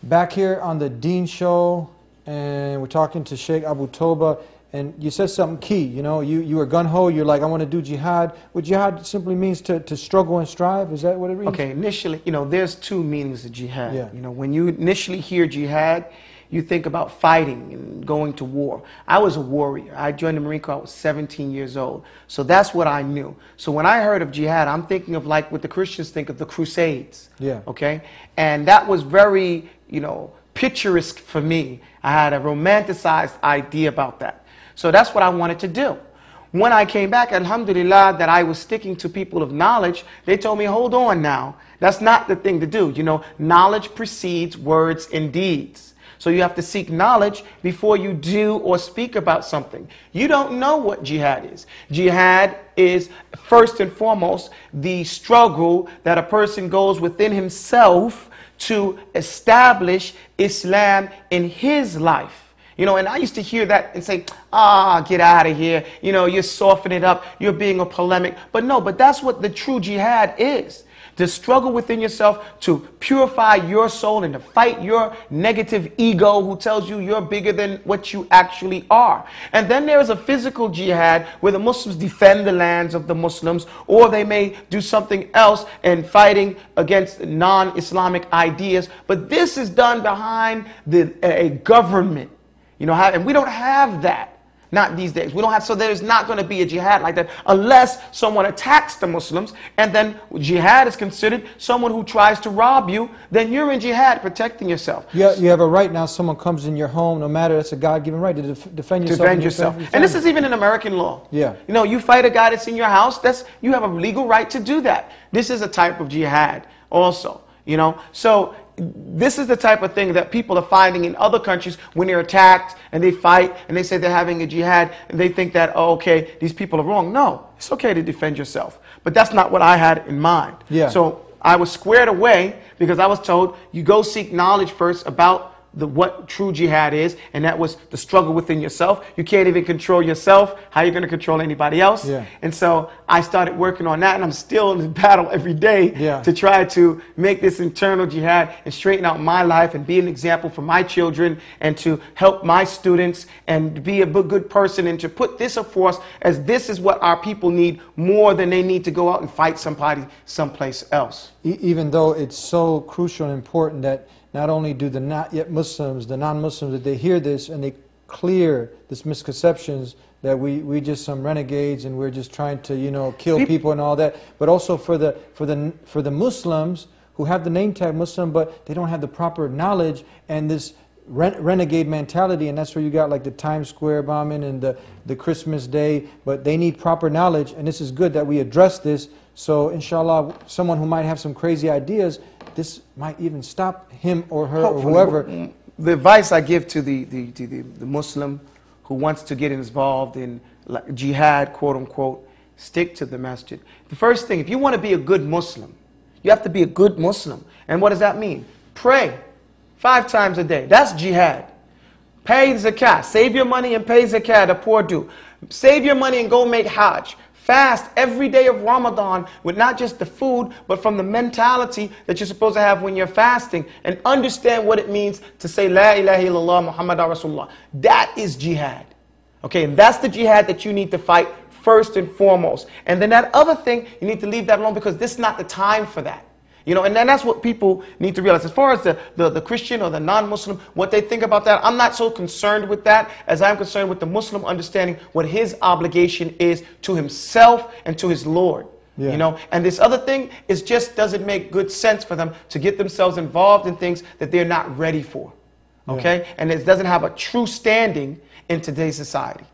Back here on the Deen show, and we're talking to Sheikh Abu Toba, and you said something key. You know, you were gun-ho, you're like, I want to do jihad. What jihad simply means to struggle and strive, is that what it means? Okay, initially, you know, there's two meanings of jihad. Yeah. You know, when you initially hear jihad, you think about fighting and going to war. I was a warrior. I joined the Marine Corps, I was 17 years old. So that's what I knew. So when I heard of jihad, I'm thinking of like what the Christians think of the Crusades. Yeah. Okay? And that was very, you know, picturesque for me. I had a romanticized idea about that. So that's what I wanted to do. When I came back, alhamdulillah, that I was sticking to people of knowledge, they told me, hold on now. That's not the thing to do. You know, knowledge precedes words and deeds. So you have to seek knowledge before you do or speak about something. You don't know what jihad is. Jihad is first and foremost the struggle that a person goes within himself to establish Islam in his life. You know, and I used to hear that and say, get out of here. You know, you're softening it up. You're being a polemic. But no, but that's what the true jihad is. To struggle within yourself, to purify your soul and to fight your negative ego who tells you you're bigger than what you actually are. And then there's a physical jihad where the Muslims defend the lands of the Muslims, or they may do something else and fighting against non-Islamic ideas. But this is done behind a government, you know, and we don't have that. Not these days. We don't have, so there's not going to be a jihad like that unless someone attacks the Muslims, and then jihad is considered someone who tries to rob you, then you're in jihad protecting yourself. Yeah, you have a right now, someone comes in your home, no matter, that's a God-given right to defend yourself. Defend yourself. And this is even in American law. Yeah. You know, you fight a guy that's in your house, you have a legal right to do that. This is a type of jihad also, you know. So this is the type of thing that people are finding in other countries when they're attacked and they fight and they say they're having a jihad and they think that, oh, okay, these people are wrong. No, it's okay to defend yourself. But that's not what I had in mind. Yeah. So I was squared away because I was told you go seek knowledge first about what true jihad is, and that was the struggle within yourself. You can't even control yourself. How are you going to control anybody else? Yeah. And so I started working on that, and I'm still in the battle every day to try to make this internal jihad and straighten out my life and be an example for my children and to help my students and be a good person and to put this forth as this is what our people need more than they need to go out and fight somebody someplace else. Even though it's so crucial and important that not only do the not yet Muslims, the non-Muslims, that they hear this and they clear this misconceptions that we just some renegades and we're just trying to, you know, kill people and all that, but also for the Muslims who have the name tag Muslim, but they don't have the proper knowledge and this renegade mentality, and that's where you got like the Times Square bombing and the Christmas Day, but they need proper knowledge, and this is good that we address this. So inshallah, someone who might have some crazy ideas, this might even stop him or her or whoever. The advice I give to the Muslim who wants to get involved in like jihad, quote unquote, stick to the masjid. The first thing, if you want to be a good Muslim, you have to be a good Muslim. And what does that mean? Pray 5 times a day. That's jihad. Pay zakat. Save your money and pay zakat, the poor do. Save your money and go make hajj. Fast every day of Ramadan with not just the food, but from the mentality that you're supposed to have when you're fasting, and understand what it means to say La ilaha illallah Muhammadan Rasulullah. That is jihad. Okay, and that's the jihad that you need to fight first and foremost. And then that other thing, you need to leave that alone because this is not the time for that. You know, and then that's what people need to realize. As far as the Christian or the non-Muslim, what they think about that, I'm not so concerned with that as I'm concerned with the Muslim understanding what his obligation is to himself and to his Lord. Yeah. You know, and this other thing is just doesn't make good sense for them to get themselves involved in things that they're not ready for. Okay? Yeah. And it doesn't have a true standing in today's society.